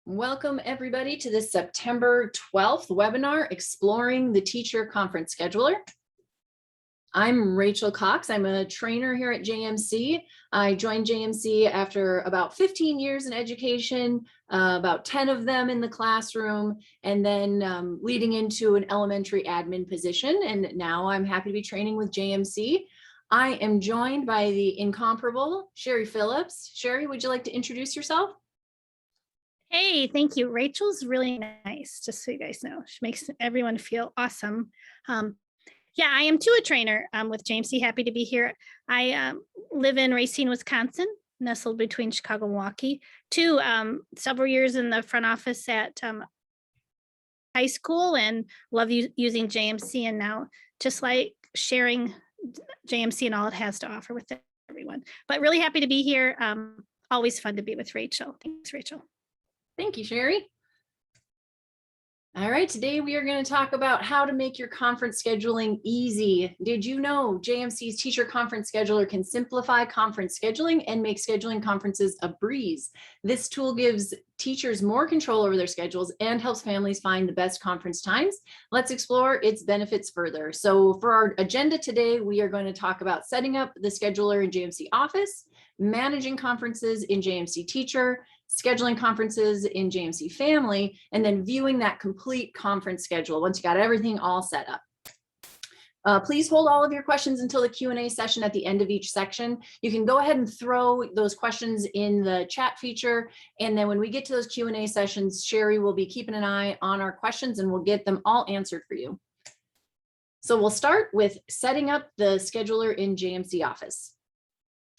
Welcome everybody to the September 12th webinar, Exploring the Teacher Conference Scheduler. I'm Rachel Cox. I'm a trainer here at JMC. I joined JMC after about 15 years in education, about 10 of them in the classroom, and then leading into an elementary admin position. And now I'm happy to be training with JMC. I am joined by the incomparable Sherry Phillips. Sherry, would you like to introduce yourself? Hey, thank you. Rachel's really nice, just so you guys know. She makes everyone feel awesome. Yeah, I am too a trainer with JMC. Happy to be here. I live in Racine, Wisconsin, nestled between Chicago and Milwaukee. Several years in the front office at high school and love using JMC, and now just like sharing JMC and all it has to offer with everyone. But really happy to be here. Always fun to be with Rachel. Thanks, Rachel. Thank you, Sherry. All right, today we are going to talk about how to make your conference scheduling easy. Did you know JMC's Teacher Conference Scheduler can simplify conference scheduling and make scheduling conferences a breeze? This tool gives teachers more control over their schedules and helps families find the best conference times. Let's explore its benefits further. So for our agenda today, we are going to talk about setting up the scheduler in JMC Office, managing conferences in JMC Teacher, scheduling conferences in JMC Family, and then viewing that complete conference schedule once you got everything all set up. Please hold all of your questions until the Q&A session at the end of each section. You can go ahead and throw those questions in the chat feature, and then when we get to those Q&A sessions, Sherry will be keeping an eye on our questions and we'll get them all answered for you. So we'll start with setting up the scheduler in JMC Office.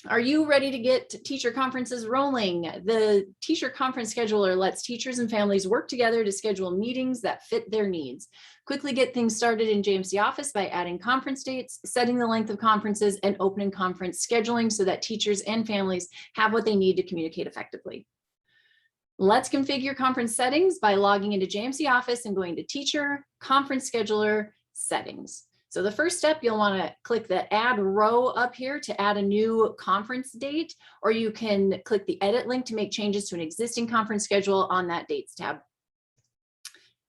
Are you ready to get teacher conferences rolling? The Teacher Conference Scheduler lets teachers and families work together to schedule meetings that fit their needs. Quickly get things started in JMC Office by adding conference dates, setting the length of conferences, and opening conference scheduling so that teachers and families have what they need to communicate effectively. Let's configure conference settings by logging into JMC Office and going to Teacher Conference Scheduler Settings. So the first step, you'll want to click the add row up here to add a new conference date, or you can click the edit link to make changes to an existing conference schedule on that dates tab.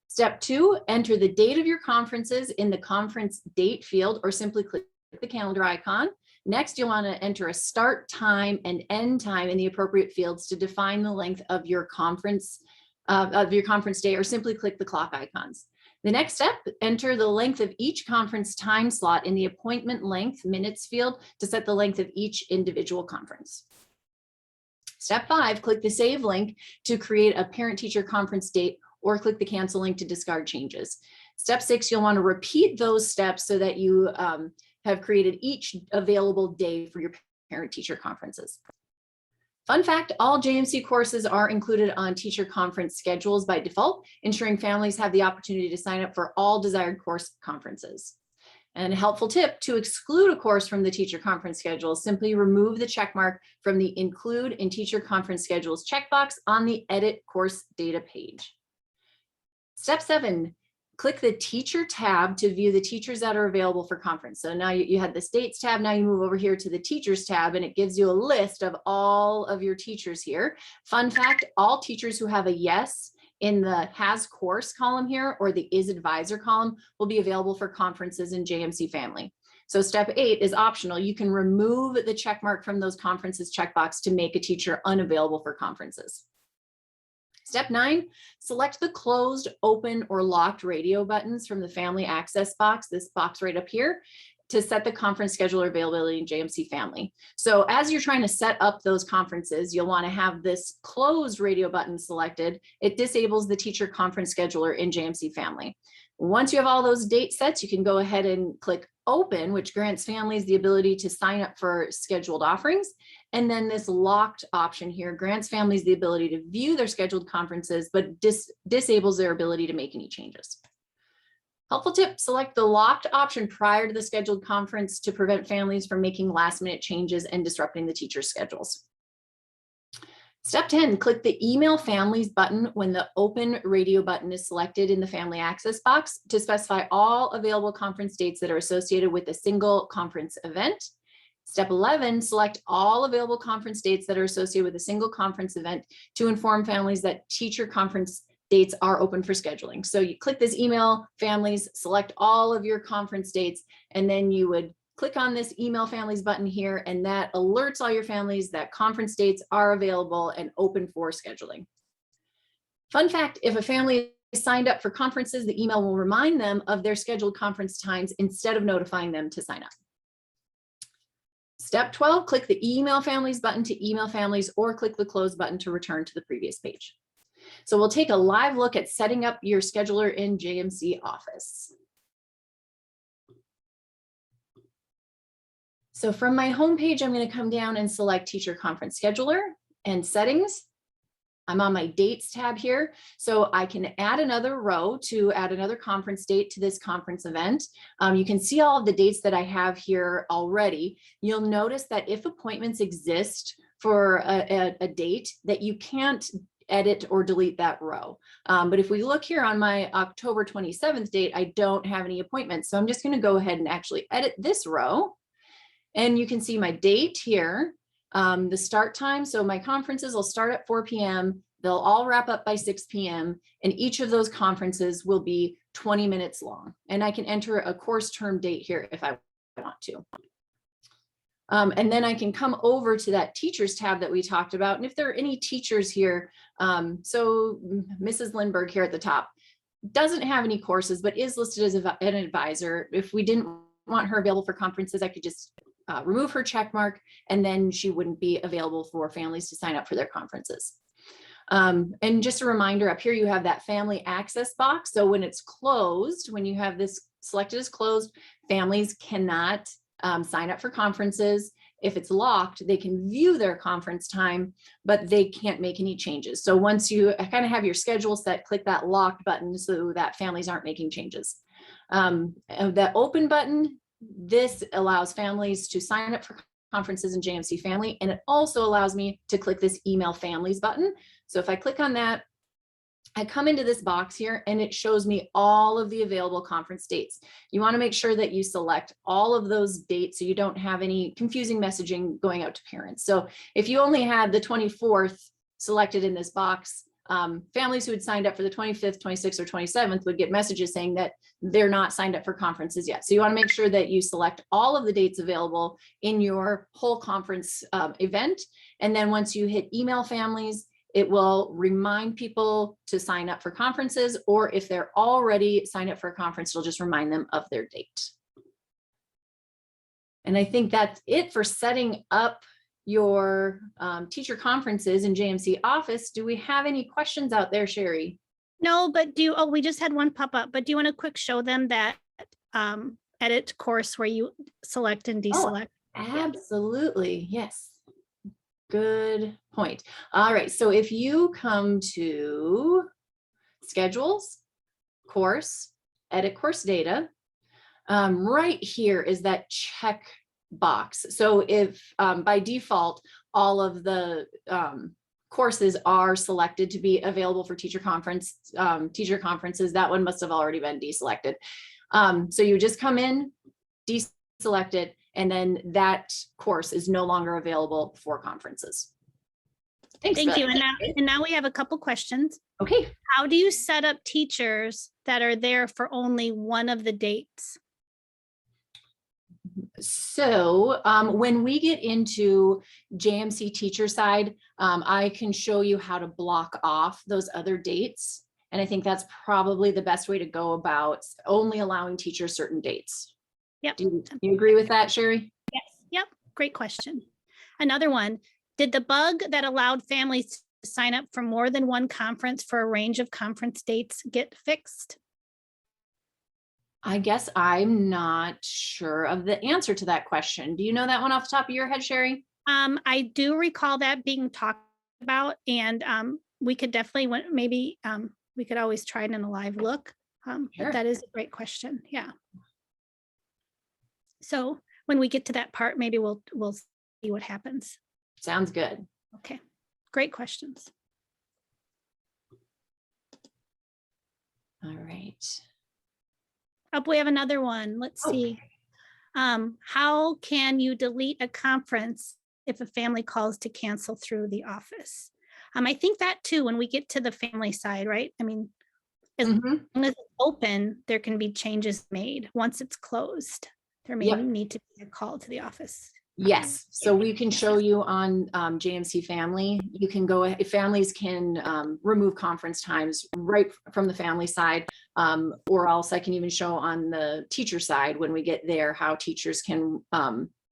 Step 2, enter the date of your conferences in the conference date field, or simply click the calendar icon. Next, you'll want to enter a start time and end time in the appropriate fields to define the length of your conference day, or simply click the clock icons. The next step, enter the length of each conference time slot in the appointment length minutes field to set the length of each individual conference. Step 5, click the save link to create a parent-teacher conference date, or click the cancel link to discard changes. Step 6, you'll want to repeat those steps so that you have created each available day for your parent-teacher conferences. Fun fact, all JMC courses are included on teacher conference schedules by default, ensuring families have the opportunity to sign up for all desired course conferences. And a helpful tip, to exclude a course from the teacher conference schedule, simply remove the check mark from the Include in Teacher Conference Schedules checkbox on the Edit Course Data page. Step 7, click the Teacher tab to view the teachers that are available for conference. So now you had the Dates tab, now you move over here to the Teachers tab, and it gives you a list of all of your teachers here. Fun fact, all teachers who have a yes in the Has Course column here, or the Is Advisor column, will be available for conferences in JMC Family. So step 8 is optional. You can remove the check mark from those conferences checkbox to make a teacher unavailable for conferences. Step 9, select the closed, open, or locked radio buttons from the Family Access box, this box right up here, to set the conference scheduler availability in JMC Family. So as you're trying to set up those conferences, you'll want to have this closed radio button selected. It disables the teacher conference scheduler in JMC Family. Once you have all those date sets, you can go ahead and click Open, which grants families the ability to sign up for scheduled offerings. And then this locked option here grants families the ability to view their scheduled conferences, but disables their ability to make any changes. Helpful tip, select the locked option prior to the scheduled conference to prevent families from making last-minute changes and disrupting the teacher's schedules. Step 10, click the Email Families button when the Open Radio button is selected in the Family Access box to specify all available conference dates that are associated with a single conference event. Step 11, select all available conference dates that are associated with a single conference event to inform families that teacher conference dates are open for scheduling. So you click this email families, select all of your conference dates, and then you would click on this email families button here, and that alerts all your families that conference dates are available and open for scheduling. Fun fact, if a family is signed up for conferences, the email will remind them of their scheduled conference times instead of notifying them to sign up. Step 12, click the email families button to email families, or click the close button to return to the previous page. So we'll take a live look at setting up your scheduler in JMC Office. So from my homepage, I'm going to come down and select Teacher Conference Scheduler and Settings. I'm on my Dates tab here, so I can add another row to add another conference date to this conference event. You can see all of the dates that I have here already. You'll notice that if appointments exist for a date, that you can't edit or delete that row. But if we look here on my October 27th date, I don't have any appointments. So I'm just going to go ahead and actually edit this row. And you can see my date here, the start time. So my conferences will start at 4 p.m. They'll all wrap up by 6 p.m. And each of those conferences will be 20 minutes long. And I can enter a course term date here if I want to. And then I can come over to that teachers tab that we talked about. And if there are any teachers here, so Mrs. Lindbergh here at the top doesn't have any courses, but is listed as an advisor. If we didn't want her available for conferences, I could just remove her check mark, and then she wouldn't be available for families to sign up for their conferences. And just a reminder, up here you have that family access box. So when it's closed, when you have this selected as closed, families cannot sign up for conferences. If it's locked, they can view their conference time, but they can't make any changes. So once you kind of have your schedule set, click that locked button so that families aren't making changes. That open button, this allows families to sign up for conferences in JMC Family, and it also allows me to click this email families button. So if I click on that, I come into this box here and it shows me all of the available conference dates. You want to make sure that you select all of those dates so you don't have any confusing messaging going out to parents. So if you only had the 24th selected in this box, families who had signed up for the 25th, 26th, or 27th would get messages saying that they're not signed up for conferences yet. So you want to make sure that you select all of the dates available in your whole conference event. And then once you hit email families, it will remind people to sign up for conferences, or if they're already signed up for a conference, it'll just remind them of their date. And I think that's it for setting up your teacher conferences in JMC Office. Do we have any questions out there, Sherry? No, but we just had one pop up, but do you want to quick show them that edit course where you select and deselect? Oh, absolutely, yes. Good point. All right, so if you come to schedules, course, edit course data, right here is that check box. So if by default, all of the courses are selected to be available for teacher conferences, that one must have already been deselected. So you just come in, deselect it, and then that course is no longer available for conferences. Thanks. Thank you. And now we have a couple questions. Okay. How do you set up teachers that are there for only one of the dates? So when we get into JMC teacher side, I can show you how to block off those other dates. And I think that's probably the best way to go about only allowing teachers certain dates. Yep. Do you agree with that, Sherry? Yes. Yep. Great question. Another one, did the bug that allowed families to sign up for more than one conference for a range of conference dates get fixed? I guess I'm not sure of the answer to that question. Do you know that one off the top of your head, Sherry? I do recall that being talked about, and we could definitely, maybe we could always try it in a live look. Sure. But that is a great question. Yeah. So when we get to that part, maybe we'll see what happens. Sounds good. Okay. Great questions. All right. Oh, we have another one. Let's see. How can you delete a conference if a family calls to cancel through the office? I think that too, when we get to the family side, right? I mean, as Mhm. long as it's open, there can be changes made. Once it's closed, there may Yep. need to be a call to the office. Yes, so we can show you on JMC Family. You can go, families can remove conference times right from the family side. Or else I can even show on the teacher side when we get there how teachers can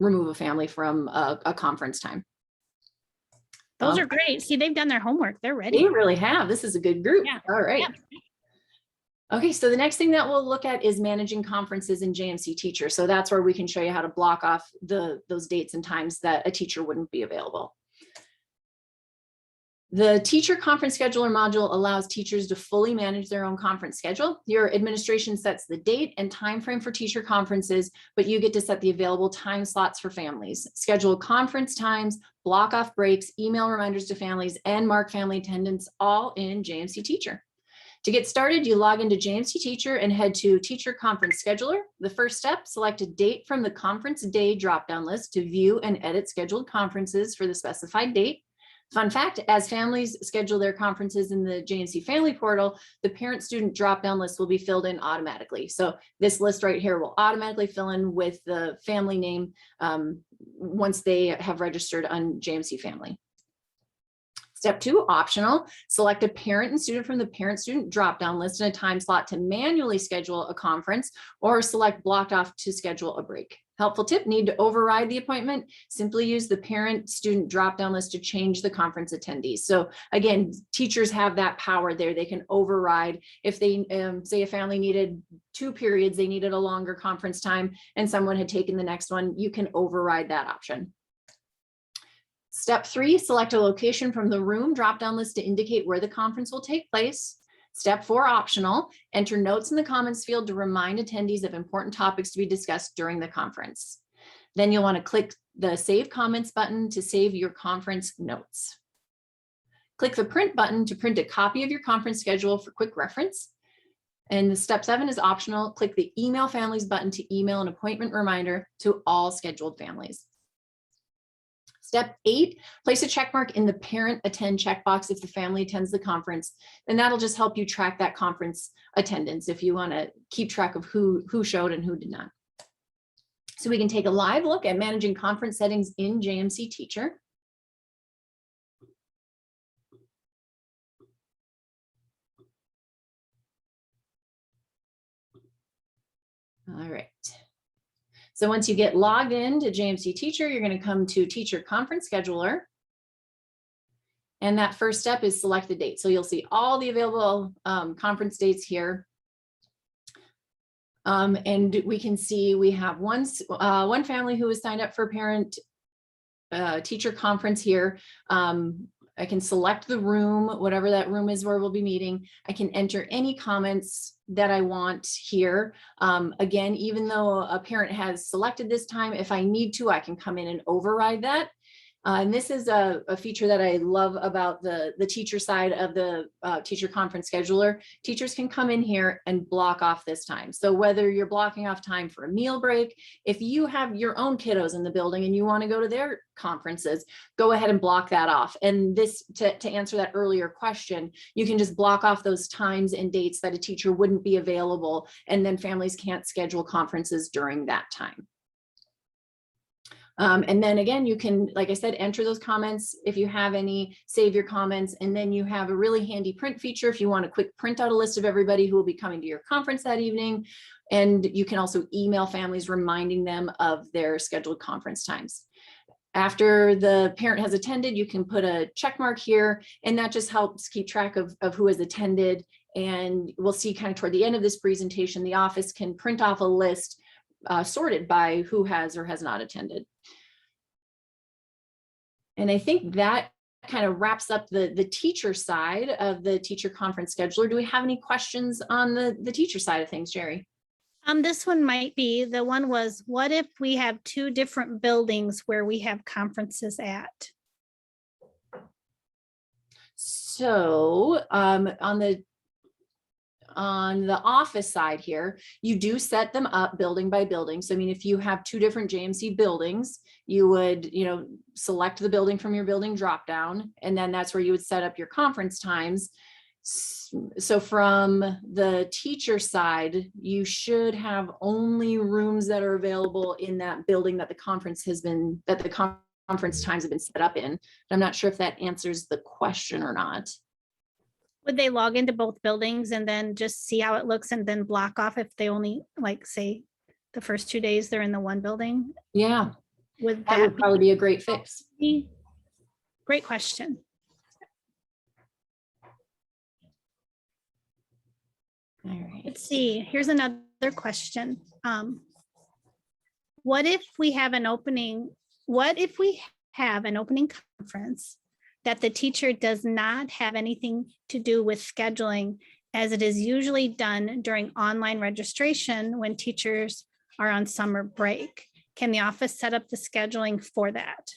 remove a family from a conference time. Those are great. See, they've done their homework. They're ready. They really have. This is a good group. Yeah. All right. Yeah. Okay, so the next thing that we'll look at is managing conferences in JMC Teacher. So that's where we can show you how to block off those dates and times that a teacher wouldn't be available. The teacher conference scheduler module allows teachers to fully manage their own conference schedule. Your administration sets the date and time frame for teacher conferences, but you get to set the available time slots for families, schedule conference times, block off breaks, email reminders to families, and mark family attendance all in JMC Teacher. To get started, you log into JMC Teacher and head to Teacher Conference Scheduler. The first step, select a date from the conference day dropdown list to view and edit scheduled conferences for the specified date. Fun fact, as families schedule their conferences in the JMC Family Portal, the parent-student dropdown list will be filled in automatically. So this list right here will automatically fill in with the family name once they have registered on JMC Family. Step 2, optional, select a parent and student from the parent-student dropdown list and a time slot to manually schedule a conference or select blocked off to schedule a break. Helpful tip, need to override the appointment, simply use the parent-student dropdown list to change the conference attendees. So again, teachers have that power there. They can override if they say a family needed 2 periods, they needed a longer conference time and someone had taken the next one, you can override that option. Step 3, select a location from the room drop-down list to indicate where the conference will take place. Step 4, optional, enter notes in the comments field to remind attendees of important topics to be discussed during the conference. Then you'll want to click the Save Comments button to save your conference notes. Click the Print button to print a copy of your conference schedule for quick reference. And step 7 is optional. Click the Email Families button to email an appointment reminder to all scheduled families. Step 8, place a check mark in the parent attend checkbox if the family attends the conference, and that'll just help you track that conference attendance if you want to keep track of who showed and who did not. So we can take a live look at managing conference settings in JMC Teacher. All right. So once you get logged into JMC Teacher, you're going to come to Teacher Conference Scheduler. And that first step is select the date. So you'll see all the available conference dates here. And we can see we have one family who has signed up for parent teacher conference here. I can select the room, whatever that room is where we'll be meeting. I can enter any comments that I want here. Again, even though a parent has selected this time, if I need to, I can come in and override that. And this is a feature that I love about the teacher side of the teacher conference scheduler. Teachers can come in here and block off this time. So whether you're blocking off time for a meal break, if you have your own kiddos in the building and you want to go to their conferences, go ahead and block that off. And this, to answer that earlier question, you can just block off those times and dates that a teacher wouldn't be available, and then families can't schedule conferences during that time. And then again, you can, like I said, enter those comments if you have any, save your comments, and then you have a really handy print feature if you want to quick print out a list of everybody who will be coming to your conference that evening. And you can also email families reminding them of their scheduled conference times. After the parent has attended, you can put a check mark here, and that just helps keep track of who has attended. And we'll see kind of toward the end of this presentation, the office can print off a list sorted by who has or has not attended. And I think that kind of wraps up the teacher side of the teacher conference scheduler. Do we have any questions on the teacher side of things, Jerry? This one might be, the one was, what if we have 2 different buildings where we have conferences at? So on the on the office side here, you do set them up building by building. So I mean, if you have two different JMC buildings, you would, select the building from your building drop down, and then that's where you would set up your conference times. So from the teacher side, you should have only rooms that are available in that building that the conference times have been set up in. I'm not sure if that answers the question or not. Would they log into both buildings and then just see how it looks and then block off if they only, like, say, the first 2 days they're in the one building? Yeah, Would that would probably be a great fix. be? Great question. All right. Let's see, here's another question. What if we have an opening conference that the teacher does not have anything to do with scheduling, as it is usually done during online registration when teachers are on summer break? Can the office set up the scheduling for that?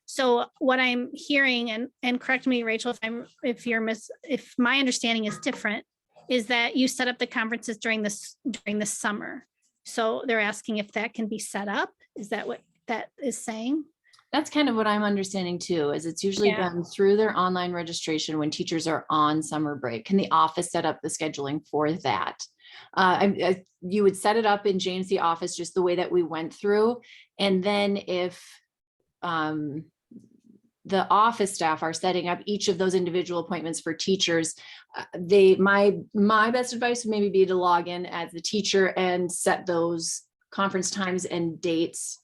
So what I'm hearing, and correct me, Rachel, if my understanding is different, is that you set up the conferences during the summer. So they're asking if that can be set up. Is that what that is saying? That's kind of what I'm understanding too, is it's usually done through their online registration when teachers are on summer break. Can the office set up the scheduling for that? You would set it up in JMC office just the way that we went through. And then if the office staff are setting up each of those individual appointments for teachers, my best advice would maybe be to log in as the teacher and set those conference times and dates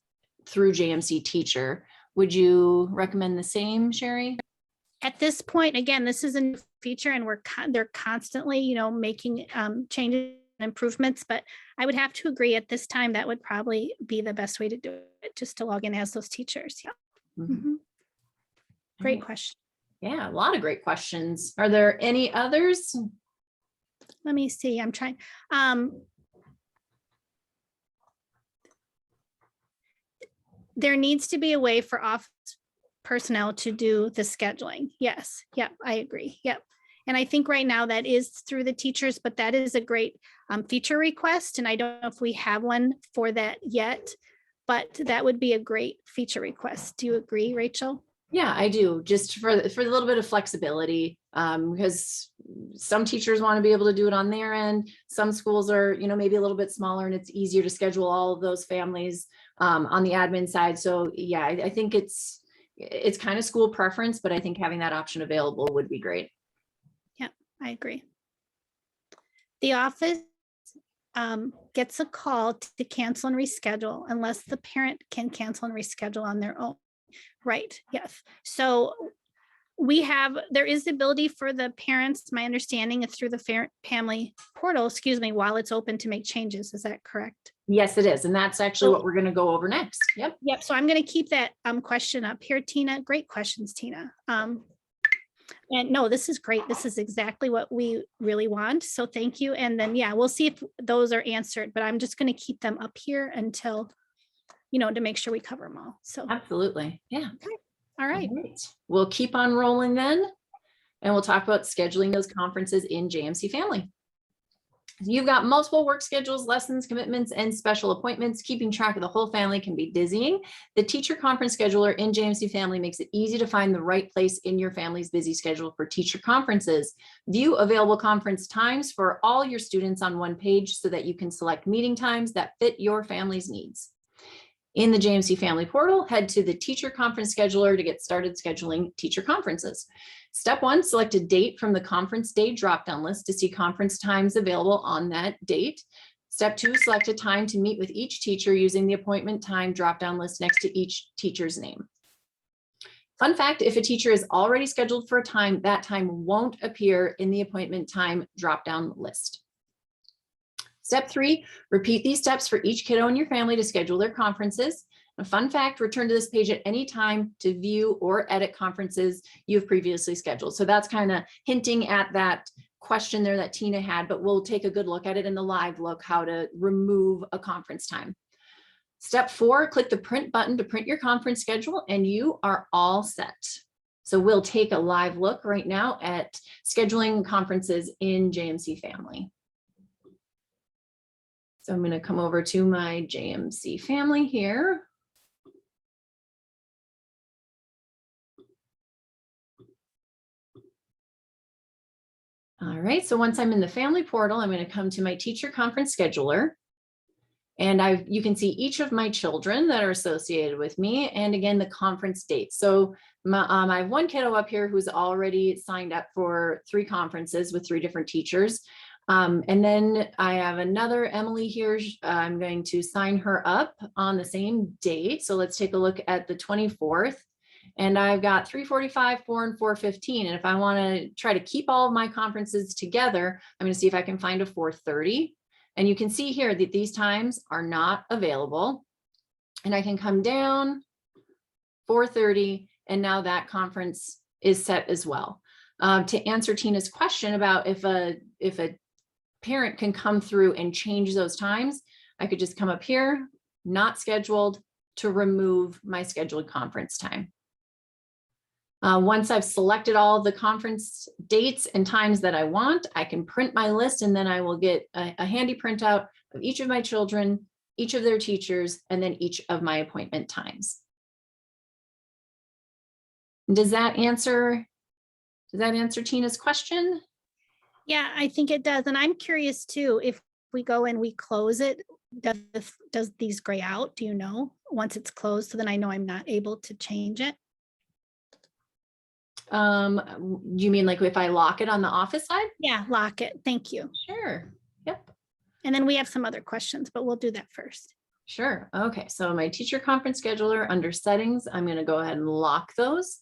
through JMC Teacher. Would you recommend the same, Sherry? At this point, again, this is a new feature and they're constantly, making changes and improvements, but I would have to agree at this time that would probably be the best way to do it, just to log in as those teachers. Yeah. Mm-hmm. Great question. Yeah, a lot of great questions. Are there any others? Let me see. I'm trying. There needs to be a way for office personnel to do the scheduling. Yes. Yep. I agree. Yep. And I think right now that is through the teachers, but that is a great feature request. And I don't know if we have one for that yet, but that would be a great feature request. Do you agree, Rachel? Yeah, I do. Just for a little bit of flexibility, because some teachers want to be able to do it on their end. Some schools are, maybe a little bit smaller, and it's easier to schedule all of those families on the admin side. So yeah, I think it's kind of school preference, but I think having that option available would be great. Yeah, I agree. The office gets a call to cancel and reschedule unless the parent can cancel and reschedule on their own. Right. Yes. So there is the ability for the parents, my understanding is through the family portal, while it's open, to make changes. Is that correct? Yes, it is. And that's actually what we're going to go over next. Yep. Yep. So I'm going to keep that question up here, Tina. Great questions, Tina. And no, this is great. This is exactly what we really want. So thank you. And then, yeah, we'll see if those are answered, but I'm just going to keep them up here until, to make sure we cover them all. So absolutely. Yeah. Okay. All right. We'll keep on rolling then, and we'll talk about scheduling those conferences in JMC Family. You've got multiple work schedules, lessons, commitments, and special appointments. Keeping track of the whole family can be dizzying. The teacher conference scheduler in JMC Family makes it easy to find the right place in your family's busy schedule for teacher conferences. View available conference times for all your students on one page so that you can select meeting times that fit your family's needs. In the JMC Family portal, head to the teacher conference scheduler to get started scheduling teacher conferences. Step 1, select a date from the conference day dropdown list to see conference times available on that date. Step 2, select a time to meet with each teacher using the appointment time dropdown list next to each teacher's name. Fun fact, if a teacher is already scheduled for a time, that time won't appear in the appointment time dropdown list. Step 3, repeat these steps for each kiddo in your family to schedule their conferences. A fun fact, return to this page at any time to view or edit conferences you've previously scheduled. So that's kind of hinting at that question there that Tina had, but we'll take a good look at it in the live look, how to remove a conference time. Step 4, click the print button to print your conference schedule and you are all set. So we'll take a live look right now at scheduling conferences in JMC Family. So I'm going to come over to my JMC Family here. All right, so once I'm in the family portal, I'm going to come to my teacher conference scheduler. And you can see each of my children that are associated with me, and again, the conference dates. So I have one kiddo up here who's already signed up for 3 conferences with 3 different teachers. And then I have another Emily here. I'm going to sign her up on the same date. So let's take a look at the 24th. And I've got 3:45, 4, and 4:15. And if I want to try to keep all of my conferences together, I'm going to see if I can find a 4:30. And you can see here that these times are not available. And I can come down 4:30, and now that conference is set as well. To answer Tina's question about if a parent can come through and change those times, I could just come up here, not scheduled, to remove my scheduled conference time. Once I've selected all the conference dates and times that I want, I can print my list, and then I will get a handy printout of each of my children, each of their teachers, and then each of my appointment times. Does that answer Tina's question? Yeah, I think it does. And I'm curious too, if we go and we close it, does these gray out? Do you know, once it's closed? So then I know I'm not able to change it. You mean like if I lock it on the office side? Yeah, lock it. Thank you. Sure. Yep. And then we have some other questions, but we'll do that first. Sure. Okay. So my teacher conference scheduler under settings, I'm going to go ahead and lock those.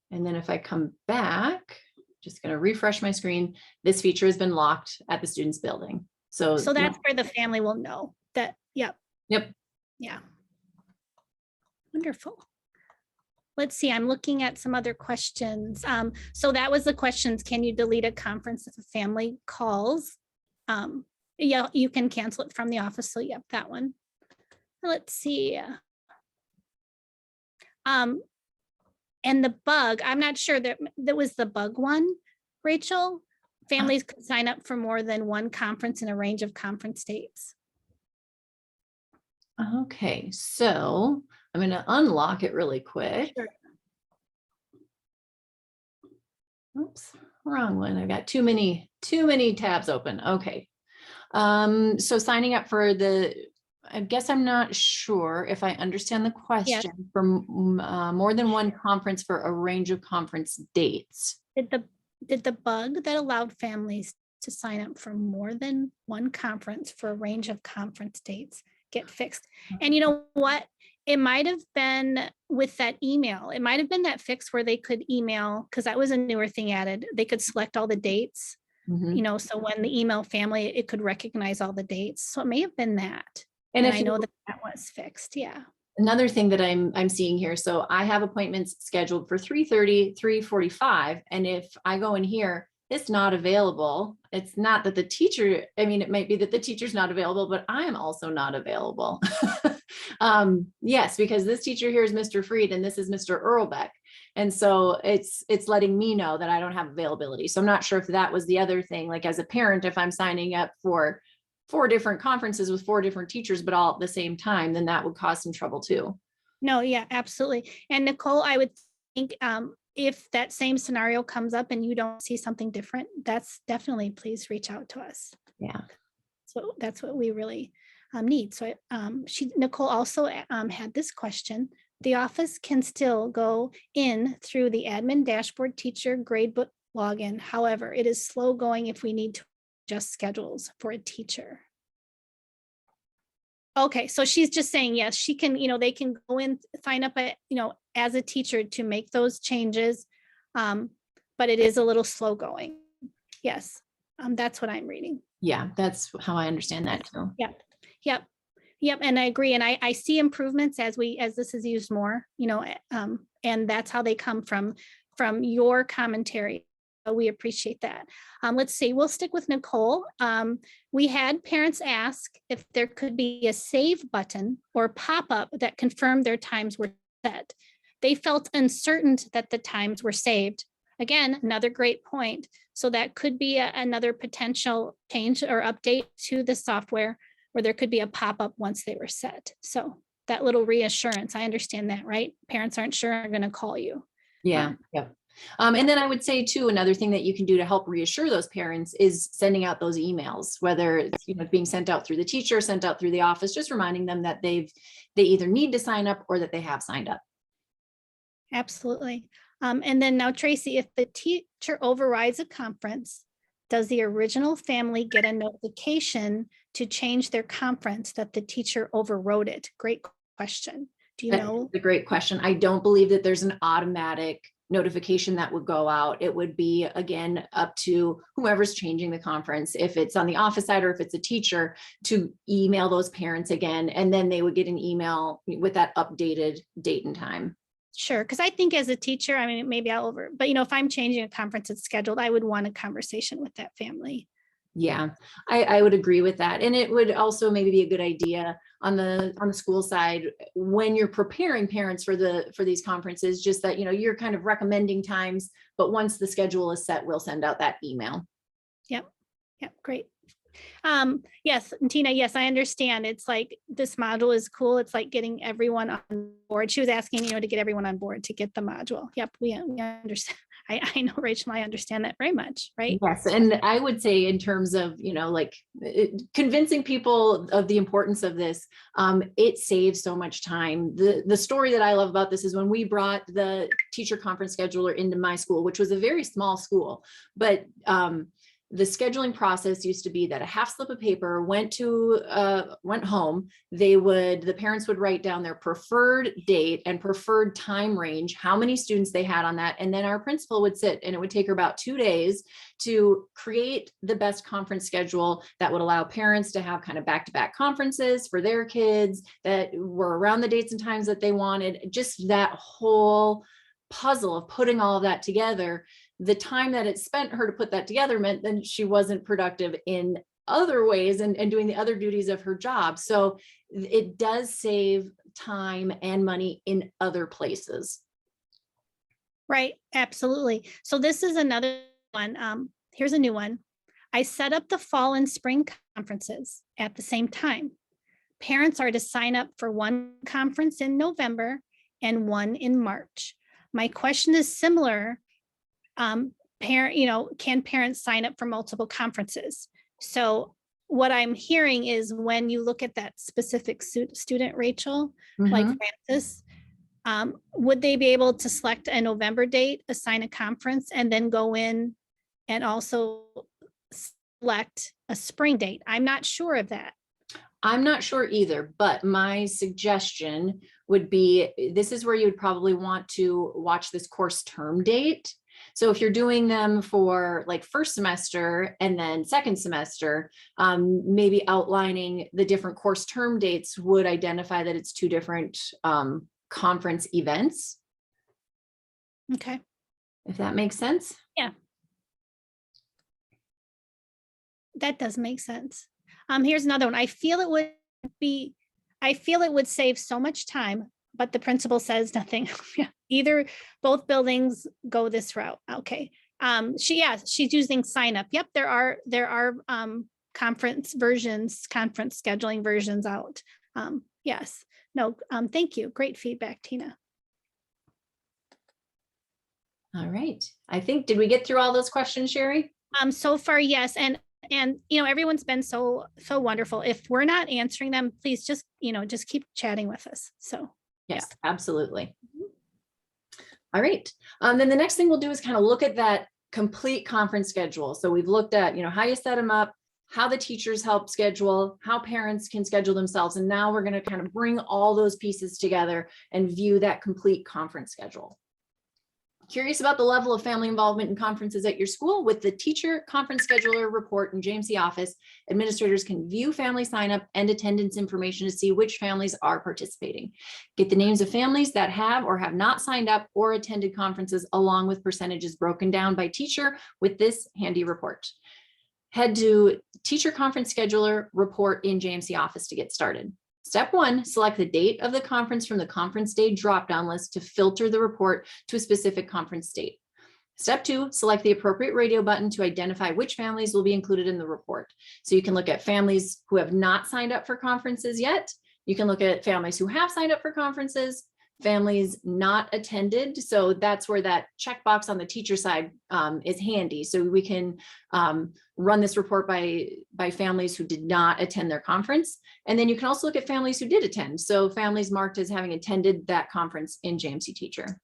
And then if I come back, just going to refresh my screen, this feature has been locked at the student's building. So that's where the family will know that. Yep. Yep. Yeah. Wonderful. Let's see, I'm looking at some other questions. So that was the questions. Can you delete a conference if a family calls? Yeah, you can cancel it from the office. So yep, that one. Let's see. And the bug, I'm not sure that was the bug one, Rachel. Families could sign up for more than one conference in a range of conference dates. Okay, so I'm going to unlock it really quick. Sure. Oops, wrong one. I've got too many tabs open. Okay. So signing up for I guess I'm not sure if I understand the question. Yes. For more than one conference for a range of conference dates. Did the bug that allowed families to sign up for more than one conference for a range of conference dates get fixed? And you know what? It might have been with that email. It might have been that fix where they could email, because that was a newer thing added. They could select all the dates, so when the email family, it could recognize all the dates. So it may have been that. And I know that was fixed. Yeah. Another thing that I'm seeing here. So I have appointments scheduled for 3:30, 3:45. And if I go in here, it's not available. It's not that the teacher, it might be that the teacher's not available, but I am also not available. Yes, because this teacher here is Mr. Freed and this is Mr. Earlbeck. And so it's letting me know that I don't have availability. So I'm not sure if that was the other thing, like as a parent, if I'm signing up for 4 different conferences with 4 different teachers, but all at the same time, then that would cause some trouble too. No, yeah, absolutely. And Nicole, I would think, if that same scenario comes up and you don't see something different, that's definitely, please reach out to us. Yeah. So that's what we really need. So Nicole also had this question. The office can still go in through the admin dashboard teacher gradebook login. However, it is slow going if we need to adjust schedules for a teacher. Okay, so she's just saying, yes, she can, they can go in, sign up, as a teacher to make those changes, but it is a little slow going. Yes, that's what I'm reading. Yeah, that's how I understand that too. Yep, and I agree. And I see improvements as this is used more, and that's how they come from your commentary. We appreciate that. Let's see, we'll stick with Nicole. We had parents ask if there could be a save button or pop-up that confirmed their times were set. they felt uncertain that the times were saved. Again, another great point. So that could be another potential change or update to the software where there could be a pop-up once they were set. So that little reassurance, I understand that, right? Parents aren't sure are going to call you. Yeah. Yep. And then I would say too, another thing that you can do to help reassure those parents is sending out those emails, whether it's, being sent out through the teacher, sent out through the office, just reminding them that they either need to sign up or that they have signed up. Absolutely. And then now, Tracy, if the teacher overrides a conference, does the original family get a notification to change their conference that the teacher overrode it? Great question. Do you know? That's a great question. I don't believe that there's an automatic notification that would go out. It would be, again, up to whoever's changing the conference, if it's on the office side or if it's a teacher, to email those parents again, and then they would get an email with that updated date and time. Sure. Because I think as a teacher, I mean, maybe but if I'm changing a conference that's scheduled, I would want a conversation with that family. Yeah, I would agree with that. And it would also maybe be a good idea on the school side, when you're preparing parents for these conferences, just that, you're kind of recommending times, but once the schedule is set, we'll send out that email. Yep. Great. Yes, Tina, yes, I understand. It's like this module is cool. It's like getting everyone on board. She was asking, to get everyone on board to get the module. Yep, we understand. I know, Rachel, I understand that very much, right? Yes. And I would say in terms of, convincing people of the importance of this, it saves so much time. The story that I love about this is when we brought the teacher conference scheduler into my school, which was a very small school, but the scheduling process used to be that a half slip of paper went home. The parents would write down their preferred date and preferred time range, how many students they had on that. And then our principal would sit, and it would take her about 2 days to create the best conference schedule that would allow parents to have kind of back-to-back conferences for their kids that were around the dates and times that they wanted. Just that whole puzzle of putting all of that together. The time that it spent her to put that together meant then she wasn't productive in other ways and doing the other duties of her job. So it does save time and money in other places. Right. Absolutely. So this is another one. Here's a new one. I set up the fall and spring conferences at the same time. Parents are to sign up for one conference in November and one in March. My question is similar. Can parents sign up for multiple conferences? So what I'm hearing is when you look at that specific student, Rachel, like Francis, would they be able to select a November date, assign a conference, and then go in and also select a spring date? I'm not sure of that. I'm not sure either, but my suggestion would be, this is where you would probably want to watch this course term date. So if you're doing them for like first semester and then second semester, maybe outlining the different course term dates would identify that it's two different conference events. Okay. If that makes sense. Yeah. That does make sense. Here's another one. I feel it would save so much time, but the principal says nothing. Both buildings go this route. Okay. She's using sign up. Yep. There are conference scheduling versions out. Yes. No, thank you. Great feedback, Tina. All right. I think, did we get through all those questions, Sherry? So far, yes. And everyone's been so wonderful. If we're not answering them, please just keep chatting with us. So yes, absolutely. All right. Then the next thing we'll do is kind of look at that complete conference schedule. So we've looked at, how you set them up, how the teachers help schedule, how parents can schedule themselves. And now we're going to kind of bring all those pieces together and view that complete conference schedule. Curious about the level of family involvement in conferences at your school? With the teacher conference scheduler report in JMC office, administrators can view family sign up and attendance information to see which families are participating. Get the names of families that have or have not signed up or attended conferences, along with percentages broken down by teacher with this handy report. Head to teacher conference scheduler report in JMC office to get started. Step 1, select the date of the conference from the conference day dropdown list to filter the report to a specific conference date. Step 2, select the appropriate radio button to identify which families will be included in the report. So you can look at families who have not signed up for conferences yet. You can look at families who have signed up for conferences, families not attended. So that's where that checkbox on the teacher side is handy. So we can run this report by families who did not attend their conference. And then you can also look at families who did attend. So families marked as having attended that conference in JMC Teacher.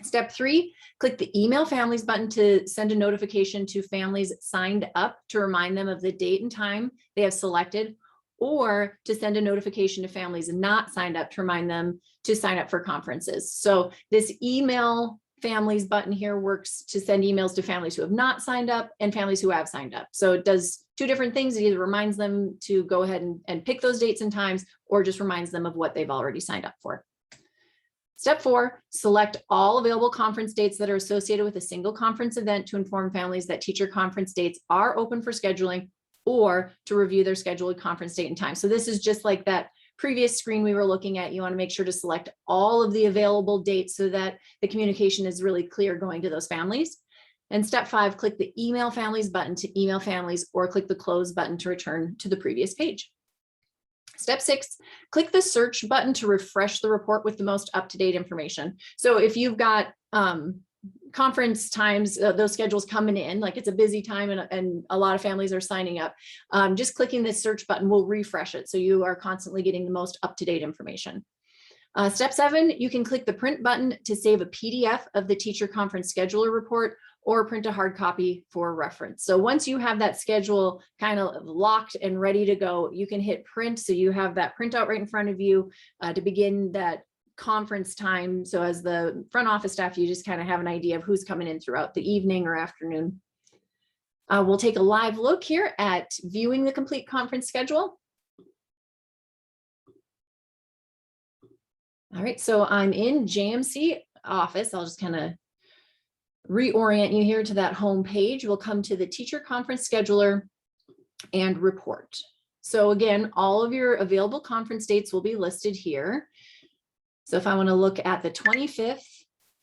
Step 3, click the email families button to send a notification to families signed up to remind them of the date and time they have selected, or to send a notification to families not signed up to remind them to sign up for conferences. So this email families button here works to send emails to families who have not signed up and families who have signed up. So it does two different things. It either reminds them to go ahead and pick those dates and times, or just reminds them of what they've already signed up for. Step 4, select all available conference dates that are associated with a single conference event to inform families that teacher conference dates are open for scheduling, or to review their scheduled conference date and time. So this is just like that previous screen we were looking at. You want to make sure to select all of the available dates so that the communication is really clear going to those families. And step 5, click the email families button to email families, or click the close button to return to the previous page. Step 6, click the search button to refresh the report with the most up-to-date information. So if you've got conference times, those schedules coming in, like it's a busy time and a lot of families are signing up, just clicking this search button will refresh it. So you are constantly getting the most up-to-date information. Step 7, you can click the print button to save a PDF of the teacher conference scheduler report, or print a hard copy for reference. So once you have that schedule kind of locked and ready to go, you can hit print. So you have that printout right in front of you to begin that conference time. So as the front office staff, you just kind of have an idea of who's coming in throughout the evening or afternoon. We'll take a live look here at viewing the complete conference schedule. All right, so I'm in JMC office. I'll just kind of reorient you here to that home page. We'll come to the teacher conference scheduler and report. So again, all of your available conference dates will be listed here. So if I want to look at the 25th,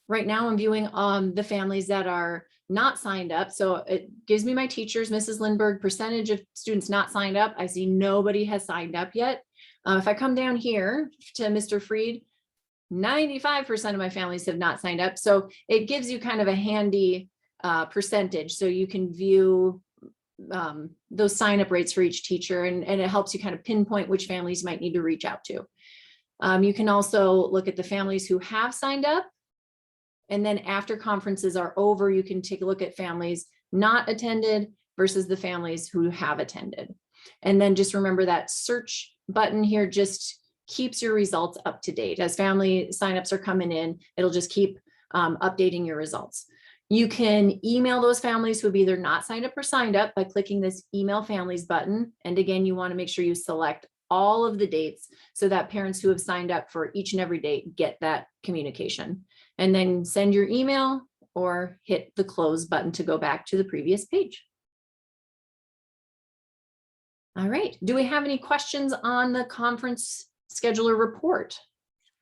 right now I'm viewing the families that are not signed up. So it gives me my teachers, Mrs. Lindbergh, percentage of students not signed up. I see nobody has signed up yet. If I come down here to Mr. Freed, 95% of my families have not signed up. So it gives you kind of a handy percentage. So you can view those sign up rates for each teacher, and it helps you kind of pinpoint which families you might need to reach out to. You can also look at the families who have signed up. And then after conferences are over, you can take a look at families not attended versus the families who have attended. And then just remember that search button here just keeps your results up to date. As family signups are coming in, it'll just keep updating your results. You can email those families who have either not signed up or signed up by clicking this email families button. And again, you want to make sure you select all of the dates so that parents who have signed up for each and every date get that communication. And then send your email or hit the close button to go back to the previous page. All right, do we have any questions on the conference scheduler report?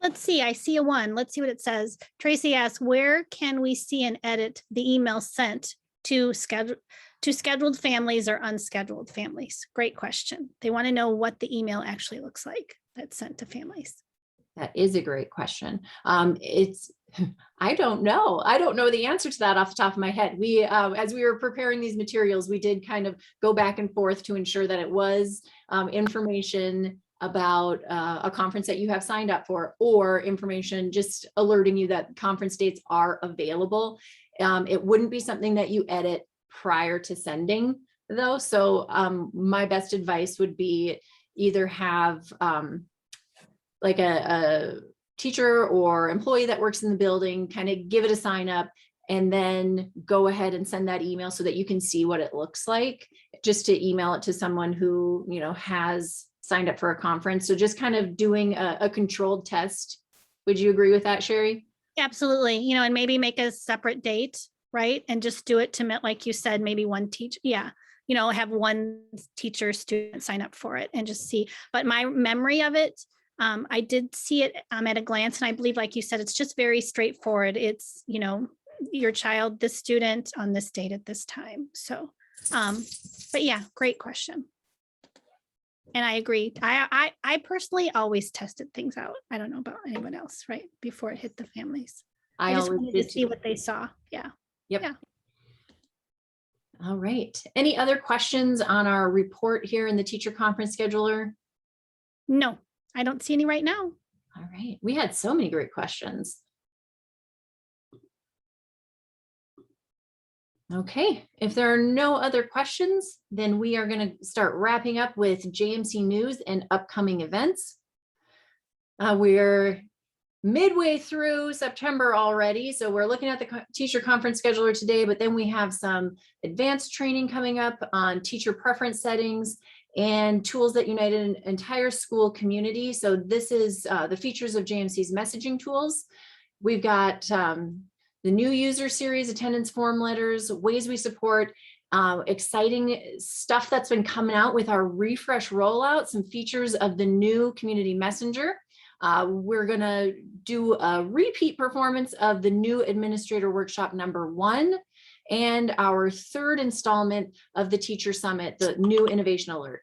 Let's see, I see a one. Let's see what it says. Tracy asks, where can we see and edit the email sent to scheduled families or unscheduled families? Great question. They want to know what the email actually looks like that's sent to families. That is a great question. I don't know. I don't know the answer to that off the top of my head. We, as we were preparing these materials, we did kind of go back and forth to ensure that it was information about a conference that you have signed up for, or information just alerting you that conference dates are available. It wouldn't be something that you edit prior to sending though. So my best advice would be either have like a teacher or employee that works in the building, kind of give it a sign up, and then go ahead and send that email so that you can see what it looks like, just to email it to someone who, you know, has signed up for a conference. So just kind of doing a controlled test. Would you agree with that, Sherry? Absolutely. You know, and maybe make a separate date, right? And just do it to, like you said, maybe one teacher. Yeah. have one teacher student sign up for it and just see. But my memory of it, I did see it at a glance, and I believe, like you said, it's just very straightforward. It's, your child, this student on this date at this time. So, but yeah, great question. And I agree. I personally always tested things out. I don't know about anyone else, right? Before it hit the families. I just always wanted did to see too. what they saw. Yeah. Yep. Yeah. All right. Any other questions on our report here in the teacher conference scheduler? No, I don't see any right now. All right. We had so many great questions. Okay, if there are no other questions, then we are going to start wrapping up with JMC news and upcoming events. We're midway through September already, so we're looking at the teacher conference scheduler today, but then we have some advanced training coming up on teacher preference settings and tools that unite an entire school community. So this is the features of JMC's messaging tools. We've got the new user series, attendance form letters, ways we support, exciting stuff that's been coming out with our refresh rollout, some features of the new community messenger. We're gonna do a repeat performance of the new administrator workshop #1 and our third installment of the teacher summit, the new innovation alert.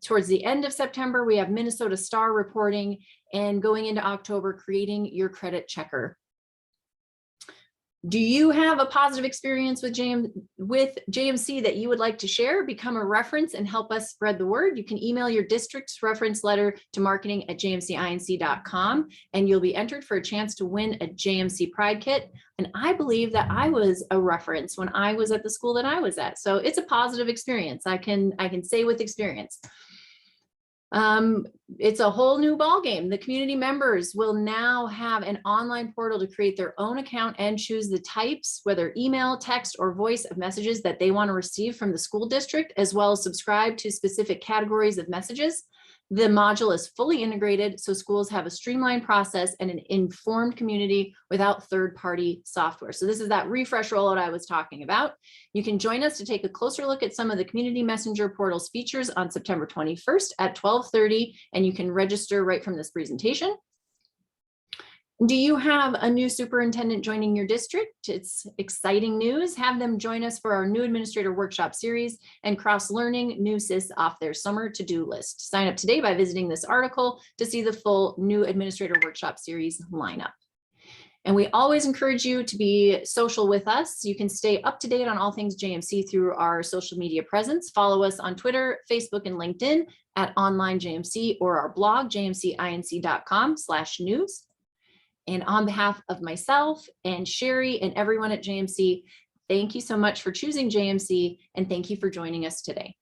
Towards the end of September, we have Minnesota Star reporting, and going into October, creating your credit checker. Do you have a positive experience with JMC that you would like to share? Become a reference and help us spread the word. You can email your district's reference letter to marketing@jmcinc.com, and you'll be entered for a chance to win a JMC Pride Kit. And I believe that I was a reference when I was at the school that I was at. So it's a positive experience. I can say with experience. It's a whole new ballgame. The community members will now have an online portal to create their own account and choose the types, whether email, text, or voice of messages that they want to receive from the school district, as well as subscribe to specific categories of messages. The module is fully integrated, so schools have a streamlined process and an informed community without third-party software. So this is that refresh rollout I was talking about. You can join us to take a closer look at some of the Community Messenger portal's features on September 21st at 12:30, and you can register right from this presentation. Do you have a new superintendent joining your district? It's exciting news. Have them join us for our new administrator workshop series and cross-learning new SIS off their summer to-do list. Sign up today by visiting this article to see the full new administrator workshop series lineup. And we always encourage you to be social with us. You can stay up to date on all things JMC through our social media presence. Follow us on Twitter, Facebook, and LinkedIn at Online JMC, or our blog, jmcinc.com/news. And on behalf of myself and Sherry and everyone at JMC, thank you so much for choosing JMC, and thank you for joining us today.